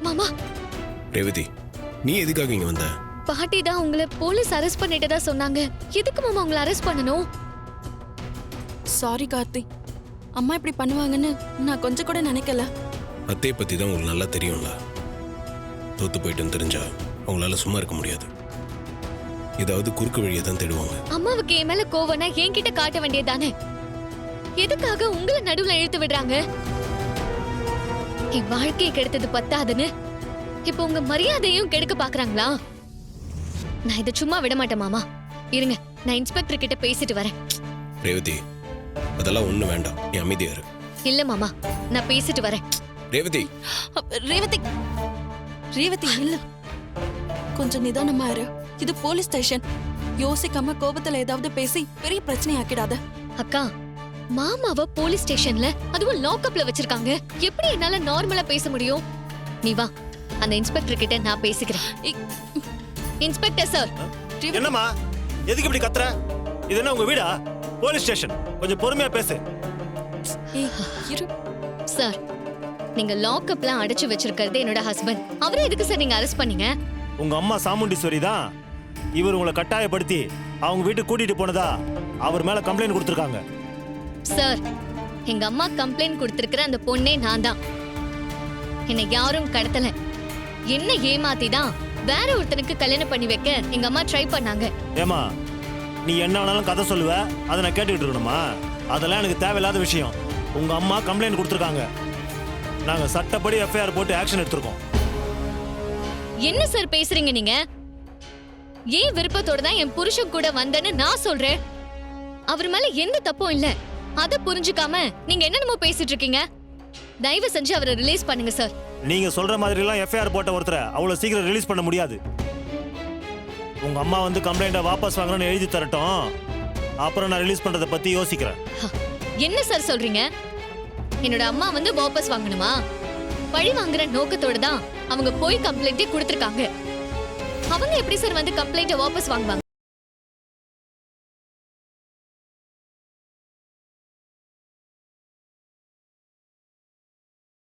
மாமா ரேவதி, நீ எதுக்காக இங்க வந்த? பாட்டி தான் உங்களை போலீஸ் அரெஸ்ட் பண்ணிட்டதா சொன்னாங்க. எதுக்கு மாமா உங்களை அரெஸ்ட் பண்ணணும்? சாரி கார்த்தி, அம்மா இப்படி பண்ணுவாங்கன்னு நான் கொஞ்சம் கூட நினைக்கல. அத்தையை பத்தி தான் உங்களுக்கு நல்லா தெரியும்ல. தோத்து போயிட்டுன்னு தெரிஞ்சா அவங்களால சும்மா இருக்க முடியாது. ஏதாவது குறுக்கு வழியை தான் தேடுவாங்க. அம்மாவுக்கு என் மேல கோவம்னா என்கிட்ட காட்ட வேண்டியதானே? எதுக்காக உங்களை நடுவுல இழுத்து விடுறாங்க? என் வாழ்க்கையை கெடுத்தது பத்தாதுன்னு இப்ப உங்க மரியாதையும் கெடுக்க பாக்குறாங்களா? நான் இதை சும்மா விட மாட்டேன் மாமா. இருங்க, நான் இன்ஸ்பெக்டர் கிட்ட பேசிட்டு வரேன். ரேவதி, அதெல்லாம் ஒண்ணு வேண்டாம், நீ அமைதியா இரு. இல்ல மாமா, நான் பேசிட்டு வரேன். ரேவதி, ரேவதி, ரேவதி இல்ல, கொஞ்சம் நிதானமா இரு. இது போலீஸ் ஸ்டேஷன். யோசிக்காம கோபத்துல ஏதாவது பேசி பெரிய பிரச்சனை ஆக்கிடாத. அக்கா, மாமாவை போலீஸ் ஸ்டேஷன்ல அதுவும் லாக்அப்ல வச்சிருக்காங்க. எப்படி என்னால நார்மலா பேச முடியும்? நீ வா, அந்த இன்ஸ்பெக்டர் கிட்ட நான் பேசிக்கிறேன். Inspector sir. என்னம்மா, எதுக்கு இப்படி கத்துற? இது என்ன உங்க வீடா? Police station. கொஞ்சம் பொறுமையா பேசு. சார், நீங்க லாக்அப்ல அடைச்சு வச்சிருக்கிறது என்னோட ஹஸ்பண்ட். அவரே எதுக்கு சார் நீங்க அரெஸ்ட் பண்ணீங்க? உங்க அம்மா சாமுண்டீஸ்வரி தான் இவர் உங்களை கட்டாயப்படுத்தி அவங்க வீட்டுக்கு கூட்டிட்டு போனதா அவர் மேல கம்ப்ளைண்ட் கொடுத்திருக்காங்க. சார், எங்க அம்மா கம்ப்ளைண்ட் கொடுத்திருக்கிற அந்த பொண்ணே நான் தான். என்னை யாரும் கடத்தல. என்ன ஏமாத்தி தான் வேற ஒருத்தனுக்கு கல்யாணம் பண்ணி வைக்க எங்க அம்மா ட்ரை பண்ணாங்க. ஏமா, நீ என்ன வேணாலும் கதை சொல்லுவ, அதை நான் கேட்டுக்கிட்டு இருக்கணுமா? அதெல்லாம் எனக்கு தேவையில்லாத விஷயம். உங்க அம்மா கம்ப்ளைண்ட் கொடுத்திருக்காங்க. நாங்க சட்டப்படி எஃப்ஐஆர் போட்டு ஆக்ஷன் எடுத்திருக்கோம். என்ன சார் பேசுறீங்க நீங்க? ஏன் விருப்பத்தோட தான் என் புருஷன் கூட வந்தேன்னு நான் சொல்றேன். அவர் மேல எந்த தப்பும் இல்ல. அத புரிஞ்சுக்காம நீங்க என்னென்னமோ பேசிட்டு இருக்கீங்க. தயவு செஞ்சு அவரை ரிலீஸ் பண்ணுங்க சார். நீங்க சொல்ற மாதிரி எல்லாம் எஃப்ஐஆர் போட்ட ஒருத்தரை அவ்வளவு சீக்கிரம் ரிலீஸ் பண்ண முடியாது. உங்க அம்மா வந்து கம்ப்ளைண்ட வாபஸ் வாங்கணும்னு எழுதி தரட்டும், அப்புறம் நான் ரிலீஸ் பண்றதை பத்தி யோசிக்கிறேன். என்ன சார் சொல்றீங்க? என்னோட அம்மா வந்து வாபஸ் வாங்கணுமா? பழி வாங்குற நோக்கத்தோட தான் அவங்க போய் கம்ப்ளைண்டே கொடுத்திருக்காங்க. அவங்க எப்படி சார் வந்து கம்ப்ளைண்ட வாபஸ் வாங்குவாங்க?